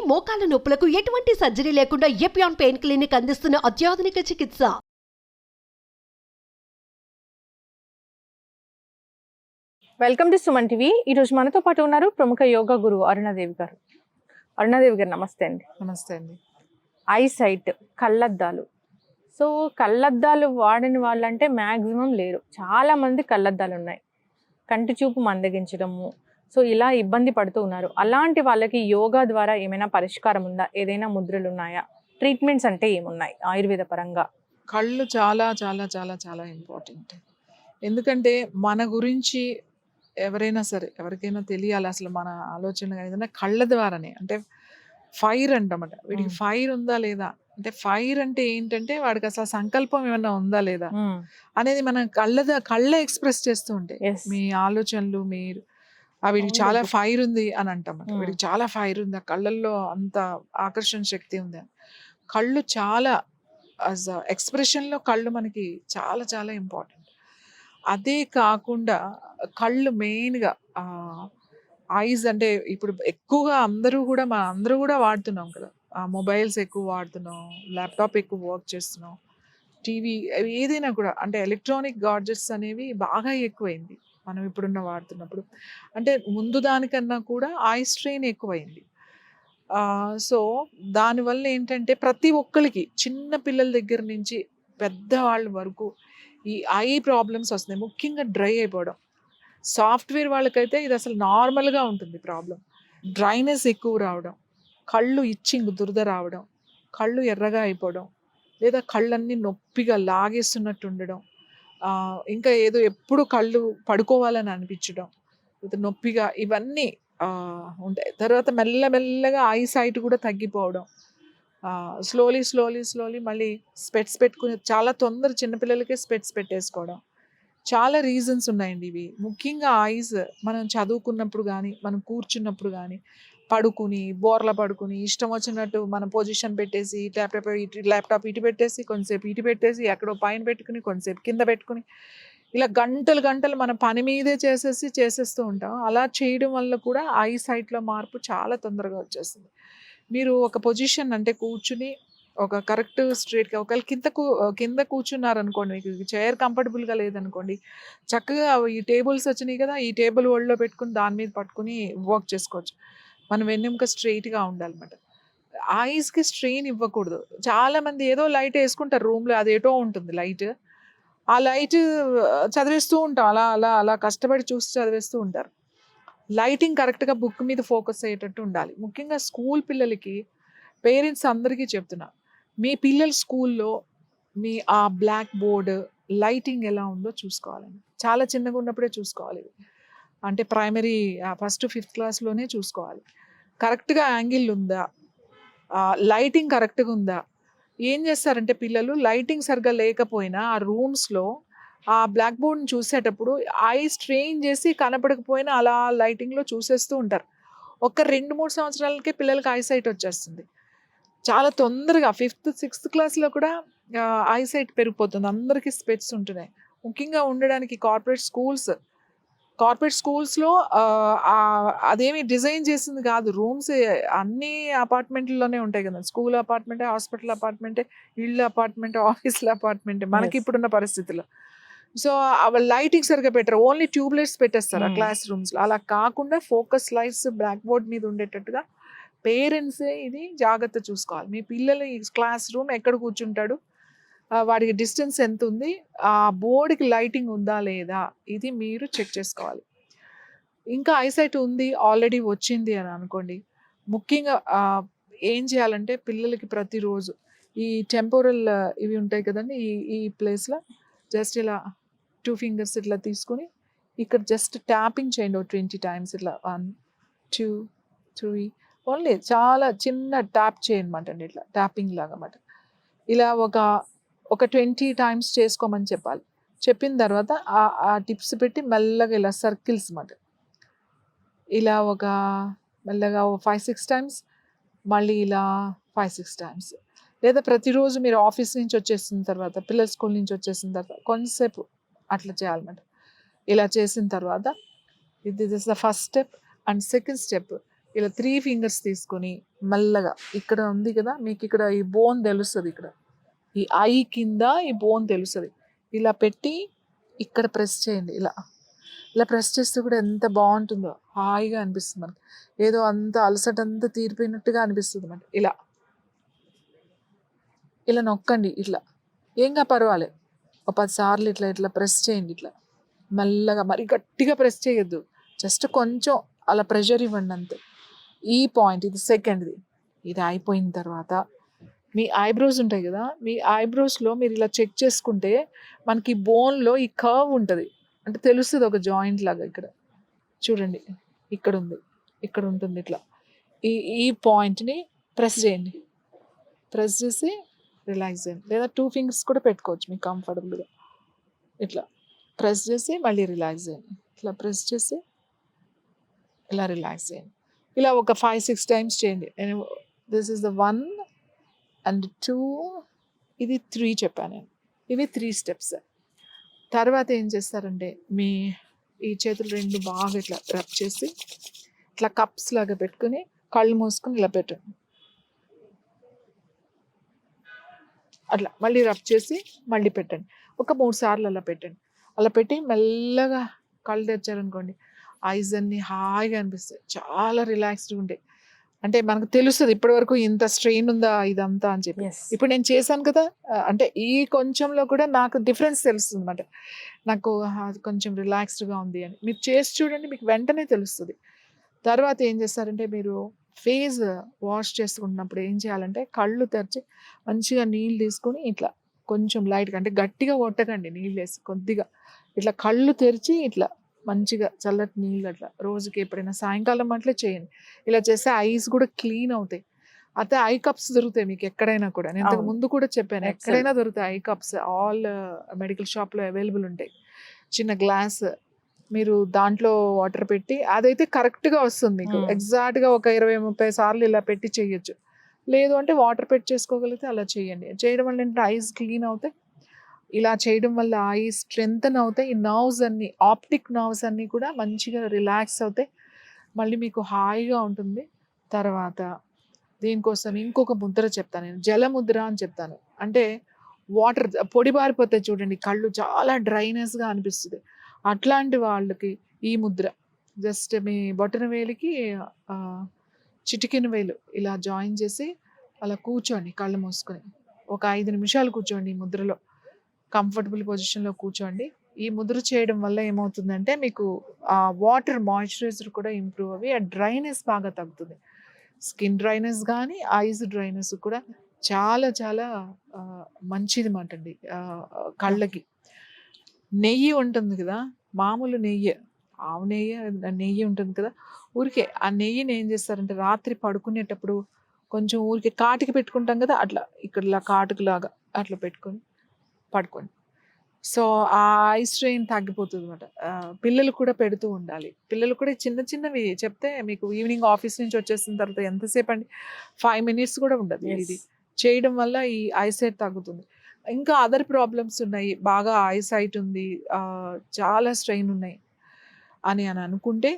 మోకాల నొప్పులకు ఎటువంటి సర్జరీ లేకుండా ఎపియాన్ పెయిన్ క్లినిక్ అందిస్తున్న అత్యాధునిక చికిత్స. Welcome to Suman TV. ఈరోజు మనతో పాటు ఉన్నారు ప్రముఖ యోగా గురువు అరుణాదేవి గారు. అరుణాదేవి గారు నమస్తే అండి. నమస్తే అండి. ఐ సైట్, కళ్ళద్దాలు. సో కళ్ళద్దాలు వాడని వాళ్ళంటే మ్యాక్సిమం లేరు. చాలామంది కళ్ళద్దాలు ఉన్నాయి, కంటి చూపు మందగించడము, సో ఇలా ఇబ్బంది పడుతూ ఉన్నారు. అలాంటి వాళ్ళకి యోగా ద్వారా ఏమైనా పరిష్కారం ఉందా? ఏదైనా ముద్రలు ఉన్నాయా? ట్రీట్మెంట్స్ అంటే ఏమున్నాయి ఆయుర్వేద పరంగా? కళ్ళు చాలా చాలా చాలా చాలా ఇంపార్టెంట్. ఎందుకంటే మన గురించి ఎవరైనా సరే, ఎవరికైనా తెలియాలి అసలు మన ఆలోచన ఏదైనా కళ్ళ ద్వారానే. అంటే ఫైర్ అంటామట, వీడికి ఫైర్ ఉందా లేదా అంటే, ఫైర్ అంటే ఏంటంటే వాడికి అసలు సంకల్పం ఏమన్నా ఉందా లేదా అనేది మనం కళ్ళ ఎక్స్ప్రెస్ చేస్తూ ఉంటాయి. మీ ఆలోచనలు మీరు వీడికి చాలా ఫైర్ ఉంది అని అంటామట. వీడికి చాలా ఫైర్ ఉంది, ఆ కళ్ళల్లో అంత ఆకర్షణ శక్తి ఉంది అని. కళ్ళు చాలా ఎక్స్ప్రెషన్లో కళ్ళు మనకి చాలా చాలా ఇంపార్టెంట్. అదే కాకుండా కళ్ళు మెయిన్గా ఐస్ అంటే ఇప్పుడు ఎక్కువగా అందరూ కూడా వాడుతున్నాం కదా, మొబైల్స్ ఎక్కువ వాడుతున్నాం, ల్యాప్టాప్ ఎక్కువ వర్క్ చేస్తున్నాం, టీవీ ఏదైనా కూడా అంటే ఎలక్ట్రానిక్ గాడ్జెట్స్ అనేవి బాగా ఎక్కువైంది మనం ఇప్పుడున్న వాడుతున్నప్పుడు. అంటే ముందు దానికన్నా కూడా ఐ స్ట్రెయిన్ ఎక్కువైంది. సో దానివల్ల ఏంటంటే ప్రతి ఒక్కరికి, చిన్న పిల్లల దగ్గర నుంచి పెద్దవాళ్ళ వరకు ఈ ఐ ప్రాబ్లమ్స్ వస్తున్నాయి. ముఖ్యంగా డ్రై అయిపోవడం. సాఫ్ట్వేర్ వాళ్ళకైతే ఇది అసలు నార్మల్గా ఉంటుంది ప్రాబ్లం. డ్రైనెస్ ఎక్కువ రావడం, కళ్ళు ఇచ్చింగ్ దురద రావడం, కళ్ళు ఎర్రగా అయిపోవడం, లేదా కళ్ళన్నీ నొప్పిగా లాగేస్తున్నట్టు ఉండడం, ఇంకా ఏదో ఎప్పుడు కళ్ళు పడుకోవాలని అనిపించడం, లేదా నొప్పిగా, ఇవన్నీ ఉంటాయి. తర్వాత మెల్లమెల్లగా ఐ సైట్ కూడా తగ్గిపోవడం, స్లోలీ మళ్ళీ స్పెట్స్ పెట్టుకుని చాలా చిన్నపిల్లలకే స్పెట్స్ పెట్టేసుకోవడం. చాలా రీజన్స్ ఉన్నాయండి ఇవి. ముఖ్యంగా ఐస్ మనం చదువుకున్నప్పుడు కానీ, మనం కూర్చున్నప్పుడు కానీ, బోర్ల పడుకుని ఇష్టం వచ్చినట్టు మన పొజిషన్ పెట్టేసి ల్యాప్టాప్ ఇటు పెట్టేసి, కొంతసేపు ఇటు పెట్టేసి, ఎక్కడో పైన పెట్టుకుని, కొంతసేపు కింద పెట్టుకుని, ఇలా గంటలు మన పని మీదే చేసేస్తూ ఉంటాం. అలా చేయడం వల్ల కూడా ఐ సైట్లో మార్పు చాలా తొందరగా వచ్చేస్తుంది. మీరు ఒక పొజిషన్ అంటే కూర్చుని ఒక కరెక్ట్ స్ట్రేట్గా, ఒకవేళ కింద కూర్చున్నారనుకోండి, మీకు చైర్ కంఫర్టబుల్గా లేదనుకోండి, చక్కగా ఈ టేబుల్స్ వచ్చినాయి కదా, ఈ టేబుల్ ఒళ్ళో పెట్టుకుని దాని మీద పట్టుకుని వర్క్ చేసుకోవచ్చు. మనం వెన్నెముక స్ట్రైట్గా ఉండాలన్నమాట. ఐస్కి స్ట్రెయిన్ ఇవ్వకూడదు. చాలామంది ఏదో లైట్ వేసుకుంటారు రూమ్లో, అదేటో ఉంటుంది లైట్, ఆ లైట్ చదివేస్తూ ఉంటాం, అలా అలా అలా కష్టపడి చూసి చదివేస్తూ ఉంటారు. లైటింగ్ కరెక్ట్గా బుక్ మీద ఫోకస్ అయ్యేటట్టు ఉండాలి. ముఖ్యంగా స్కూల్ పిల్లలకి, పేరెంట్స్ అందరికీ చెప్తున్నా, మీ పిల్లల స్కూల్లో మీ ఆ బ్లాక్ బోర్డ్ లైటింగ్ ఎలా ఉందో చూసుకోవాలండి. చాలా చిన్నగా ఉన్నప్పుడే చూసుకోవాలి. అంటే ప్రైమరీ ఫస్ట్ 5th క్లాస్లోనే చూసుకోవాలి. కరెక్ట్గా యాంగిల్ ఉందా, లైటింగ్ కరెక్ట్గా ఉందా. ఏం చేస్తారంటే పిల్లలు లైటింగ్ సరిగ్గా లేకపోయినా ఆ రూమ్స్లో ఆ బ్లాక్ బోర్డ్ని చూసేటప్పుడు ఐ స్ట్రెయిన్ చేసి కనపడకపోయినా అలా లైటింగ్లో చూసేస్తూ ఉంటారు. ఒక 2-3 సంవత్సరాలకే పిల్లలకి ఐసైట్ వచ్చేస్తుంది. చాలా తొందరగా 5th 6th క్లాస్లో కూడా ఐసైట్ పెరిగిపోతుంది. అందరికీ స్పెట్స్ ఉంటున్నాయి. ముఖ్యంగా ఉండడానికి కార్పొరేట్ స్కూల్స్లో అదేమి డిజైన్ చేసింది కాదు. రూమ్స్ అన్ని అపార్ట్మెంట్లలోనే ఉంటాయి కదా, స్కూల్ అపార్ట్మెంటే, హాస్పిటల్ అపార్ట్మెంటే, ఇళ్ళు అపార్ట్మెంటే, ఆఫీసుల అపార్ట్మెంటే మనకి ఇప్పుడున్న పరిస్థితుల్లో. సో లైటింగ్ సరిగ్గా పెట్టరు, ఓన్లీ ట్యూబ్లైట్స్ పెట్టేస్తారు ఆ క్లాస్ రూమ్స్లో. అలా కాకుండా ఫోకస్ లైట్స్ బ్లాక్ బోర్డ్ మీద ఉండేటట్టుగా పేరెంట్సే ఇది జాగ్రత్త చూసుకోవాలి. మీ పిల్లలు ఈ క్లాస్ రూమ్ ఎక్కడ కూర్చుంటాడు, వాడికి డిస్టెన్స్ ఎంత ఉంది, ఆ బోర్డుకి లైటింగ్ ఉందా లేదా, ఇది మీరు చెక్ చేసుకోవాలి. ఇంకా ఐసైట్ ఉంది, ఆల్రెడీ వచ్చింది అని అనుకోండి, ముఖ్యంగా ఏం చేయాలంటే పిల్లలకి ప్రతిరోజు ఈ టెంపోరల్ ఇవి ఉంటాయి కదండి, ఈ ప్లేస్లో జస్ట్ ఇలా 2 ఫింగర్స్ ఇట్లా తీసుకుని ఇక్కడ జస్ట్ ట్యాపింగ్ చేయండి 20 times. ఇట్లా 1 2 3 ఓన్లీ చాలా చిన్న ట్యాప్ చేయనమాట అండి, ఇట్లా ట్యాపింగ్ లాగా అన్నమాట. ఇలా ఒక 20 times చేసుకోమని చెప్పాలి. చెప్పిన తర్వాత ఆ టిప్స్ పెట్టి మెల్లగా ఇలా సర్కిల్స్ అన్నమాట, ఇలా మెల్లగా 5-6 times, మళ్ళీ ఇలా 5-6 times. లేదా ప్రతిరోజు మీరు ఆఫీస్ నుంచి వచ్చేసిన తర్వాత, పిల్లల స్కూల్ నుంచి వచ్చేసిన తర్వాత కొంతసేపు అట్లా చేయాలన్నమాట. ఇలా చేసిన తర్వాత this is the first step. And second step, ఇలా 3 ఫింగర్స్ తీసుకొని మెల్లగా ఇక్కడ ఉంది కదా మీకు, ఇక్కడ ఈ బోన్ తెలుస్తుంది, ఇక్కడ ఈ ఐ కింద ఈ బోన్ తెలుస్తుంది. ఇలా పెట్టి ఇక్కడ ప్రెస్ చేయండి. ఇలా ప్రెస్ చేస్తే కూడా ఎంత బాగుంటుందో, హాయిగా అనిపిస్తుంది మనకి. ఏదో అంత అలసట అంతా తీరిపోయినట్టుగా అనిపిస్తుంది మనకి. ఇలా నొక్కండి. ఏంగా పర్వాలేదు, ఒక 10 సార్లు ఇట్లా ప్రెస్ చేయండి. ఇట్లా మెల్లగా, మరి గట్టిగా ప్రెస్ చేయొద్దు, జస్ట్ కొంచెం అలా ప్రెషర్ ఇవ్వండి అంతే. ఈ పాయింట్, ఇది సెకండ్ది. ఇది అయిపోయిన తర్వాత మీ ఐబ్రోస్ ఉంటాయి కదా, మీ ఐబ్రోస్లో మీరు ఇలా చెక్ చేసుకుంటే మనకి బోన్లో ఈ కర్వ్ ఉంటుంది, అంటే తెలుస్తుంది ఒక జాయింట్ లాగా. ఇక్కడ చూడండి, ఇక్కడ ఉంది, ఇక్కడ ఉంటుంది. ఇట్లా ఈ పాయింట్ని ప్రెస్ చేయండి. ప్రెస్ చేసి రిలాక్స్ చేయండి, లేదా 2 ఫింగర్స్ కూడా పెట్టుకోవచ్చు మీకు కంఫర్టబుల్గా. ఇట్లా ప్రెస్ చేసి మళ్ళీ రిలాక్స్ చేయండి. ఇట్లా ప్రెస్ చేసి ఇలా రిలాక్స్ చేయండి. ఇలా ఒక 5-6 టైమ్స్ చేయండి. దిస్ ఈస్ ద 1 and 2, ఇది 3 చెప్పాను నేను. ఇవి 3 స్టెప్స్. తర్వాత ఏం చేస్తారంటే మీ ఈ చేతులు 2 బాగా ఇట్లా రబ్ చేసి ఇట్లా కప్స్ లాగా పెట్టుకుని కళ్ళు మూసుకొని ఇలా పెట్టండి. అట్లా మళ్ళీ రబ్ చేసి మళ్ళీ పెట్టండి. ఒక 3 సార్లు అలా పెట్టండి. అలా పెట్టి మెల్లగా కళ్ళు తెచ్చారనుకోండి, ఐస్ అన్నీ హాయిగా అనిపిస్తాయి, చాలా రిలాక్స్డ్గా ఉంటాయి. అంటే మనకు తెలుస్తుంది ఇప్పటివరకు ఇంత స్ట్రెయిన్ ఉందా ఇదంతా అని చెప్పి. ఇప్పుడు నేను చేశాను కదా, అంటే ఈ కొంచెంలో కూడా నాకు డిఫరెన్స్ తెలుస్తుంది అనమాట. నాకు కొంచెం రిలాక్స్డ్గా ఉంది అని. మీరు చేసి చూడండి, మీకు వెంటనే తెలుస్తుంది. తర్వాత ఏం చేస్తారంటే మీరు ఫేస్ వాష్ చేసుకుంటున్నప్పుడు ఏం చేయాలంటే కళ్ళు తెరిచి మంచిగా నీళ్ళు తీసుకొని ఇట్లా కొంచెం లైట్గా, అంటే గట్టిగా కొట్టకండి, నీళ్ళు వేసి కొద్దిగా ఇట్లా కళ్ళు తెరిచి ఇట్లా మంచిగా చల్లటి నీళ్ళు అట్లా రోజుకి ఎప్పుడైనా సాయంకాలం అట్లే చేయండి. ఇలా చేస్తే ఐస్ కూడా క్లీన్ అవుతాయి. అయితే ఐ కప్స్ దొరుకుతాయి మీకు ఎక్కడైనా కూడా. నేను ఇంతకు ముందు కూడా చెప్పాను, ఎక్కడైనా దొరుకుతాయి ఐ కప్స్. ఆల్ మెడికల్ షాప్లో అవైలబుల్ ఉంటాయి. చిన్న గ్లాస్, మీరు దాంట్లో వాటర్ పెట్టి, అదైతే కరెక్ట్గా వస్తుంది మీకు. ఎగ్జాక్ట్గా ఒక 20-30 సార్లు ఇలా పెట్టి చేయొచ్చు. లేదు అంటే వాటర్ పెట్టి చేసుకోగలిగితే అలా చేయండి. చేయడం వల్ల ఏంటంటే ఐస్ క్లీన్ అవుతాయి. ఇలా చేయడం వల్ల ఐ స్ట్రెంగ్తన్ అవుతాయి. ఈ నర్వ్స్ అన్నీ, ఆప్టిక్ నర్వ్స్ అన్నీ కూడా మంచిగా రిలాక్స్ అవుతాయి. మళ్ళీ మీకు హాయిగా ఉంటుంది. తర్వాత దీనికోసం ఇంకొక ముద్ర చెప్తాను నేను, జలముద్ర అని చెప్తాను. అంటే వాటర్ పొడి బారిపోతాయి చూడండి, కళ్ళు చాలా డ్రైనెస్గా అనిపిస్తుంది. అట్లాంటి వాళ్ళకి ఈ ముద్ర జస్ట్ మీ బొటన వేలికి చిటికెన వేలు ఇలా జాయిన్ చేసి అలా కూర్చోండి, కళ్ళు మూసుకొని ఒక 5 నిమిషాలు కూర్చోండి. ఈ ముద్రలో కంఫర్టబుల్ పొజిషన్లో కూర్చోండి. ఈ ముద్ర చేయడం వల్ల ఏమవుతుందంటే మీకు ఆ వాటర్ మాయిశ్చరైజర్ కూడా ఇంప్రూవ్ అవ్వి ఆ డ్రైనెస్ బాగా తగ్గుతుంది. స్కిన్ డ్రైనెస్ కానీ ఐస్ డ్రైనెస్ కూడా చాలా చాలా మంచిది మాట అండి కళ్ళకి. నెయ్యి ఉంటుంది కదా, మామూలు నెయ్యి, ఆవు నెయ్యి ఉంటుంది కదా, ఊరికే ఆ నెయ్యిని ఏం చేస్తారంటే రాత్రి పడుకునేటప్పుడు కొంచెం ఊరికే కాటికి పెట్టుకుంటాం కదా, అట్లా ఇక్కడ ఇలా కాటుకులాగా అట్లా పెట్టుకొని పడుకోండి. సో ఆ ఐ స్ట్రెయిన్ తగ్గిపోతుంది అనమాట. పిల్లలు కూడా పెడుతూ ఉండాలి. పిల్లలు కూడా చిన్న చిన్నవి చెప్తే మీకు ఈవినింగ్ ఆఫీస్ నుంచి వచ్చేసిన తర్వాత ఎంతసేపు అండి, 5 minutes కూడా ఉండదు. ఇది చేయడం వల్ల ఈ ఐసైట్ తగ్గుతుంది. ఇంకా అదర్ ప్రాబ్లమ్స్ ఉన్నాయి, బాగా ఐసైట్ ఉంది, చాలా స్ట్రెయిన్ ఉన్నాయి అని అనుకుంటే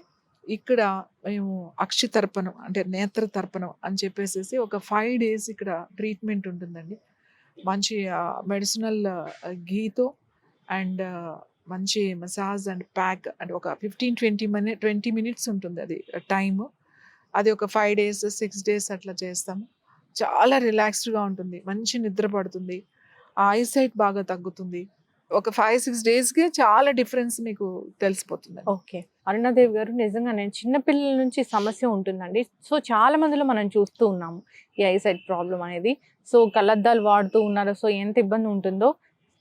ఇక్కడ మేము అక్షితర్పణం అంటే నేత్ర తర్పణం అని చెప్పేసి ఒక 5 days ఇక్కడ ట్రీట్మెంట్ ఉంటుందండి. మంచి మెడిసినల్ ఘీతో అండ్ మంచి మసాజ్ అండ్ ప్యాక్ అంటే ఒక 15-20 minutes ఉంటుంది అది టైము. అది ఒక 5 days 6 days అట్లా చేస్తాము. చాలా రిలాక్స్డ్గా ఉంటుంది, మంచి నిద్ర పడుతుంది, ఐసైట్ బాగా తగ్గుతుంది. ఒక 5-6 daysకి చాలా డిఫరెన్స్ మీకు తెలిసిపోతుంది. ఓకే అరుణాదేవి గారు, నిజంగానే చిన్నపిల్లల నుంచి సమస్య ఉంటుందండి. సో చాలా మందిలో మనం చూస్తూ ఉన్నాము ఈ ఐసైట్ ప్రాబ్లం అనేది. సో కళ్ళద్దాలు వాడుతూ ఉన్నారు, సో ఎంత ఇబ్బంది ఉంటుందో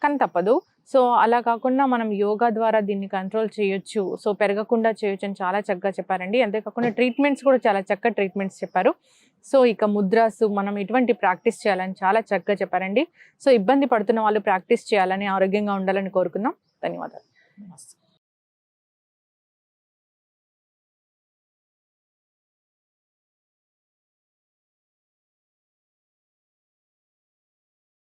కానీ తప్పదు. సో అలా కాకుండా మనం యోగా ద్వారా దీన్ని కంట్రోల్ చేయొచ్చు, సో పెరగకుండా చేయొచ్చు అని చాలా చక్కగా చెప్పారండి. అంతేకాకుండా ట్రీట్మెంట్స్ కూడా చాలా చక్కగా ట్రీట్మెంట్స్ చెప్పారు. సో ఇక ముద్రాసు మనం ఎటువంటి ప్రాక్టీస్ చేయాలని చాలా చక్కగా చెప్పారండి. సో ఇబ్బంది పడుతున్న వాళ్ళు ప్రాక్టీస్ చేయాలని, ఆరోగ్యంగా ఉండాలని కోరుకుందాం. ధన్యవాదాలు. నమస్తే.